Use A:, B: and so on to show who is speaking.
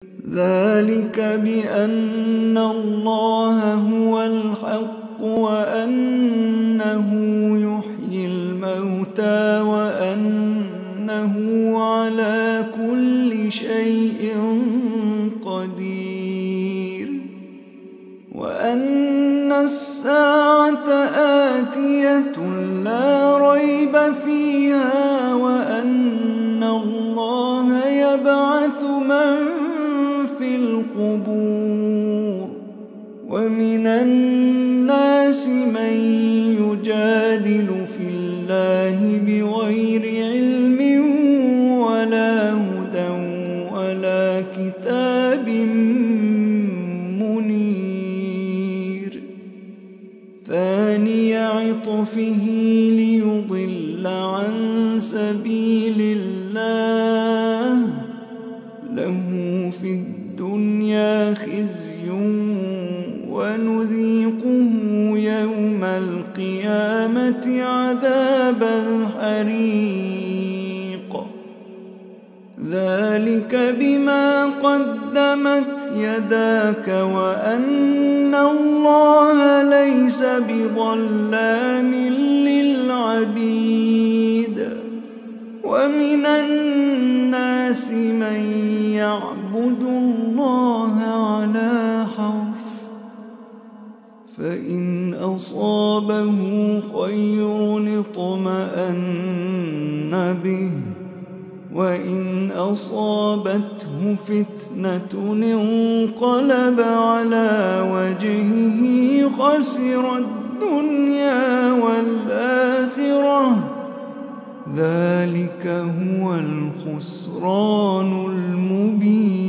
A: ذلك بأن الله هو الحق وأنه يحيي الموتى وأنه على كل شيء قدير وأن الساعة آتية لا ريب فيها وأن الله يبعث من في القبور ومن الناس من يجادل في الله بغير علم ولا هدى ولا كتاب منير ثاني عطفه ليضل عن سبيل الله له في الدنيا خزي ونذيقه يوم القيامة عذاب الحريق ذلك بما قدمت يداك وأن الله ليس بظلام للعبيد ومن الناس من يعبد الله على حرف فإن أصابه خير اطمأن به وإن أصابته فتنة انقلب على وجهه خسر الدنيا والآخرة ذلك هو الخسران المبين.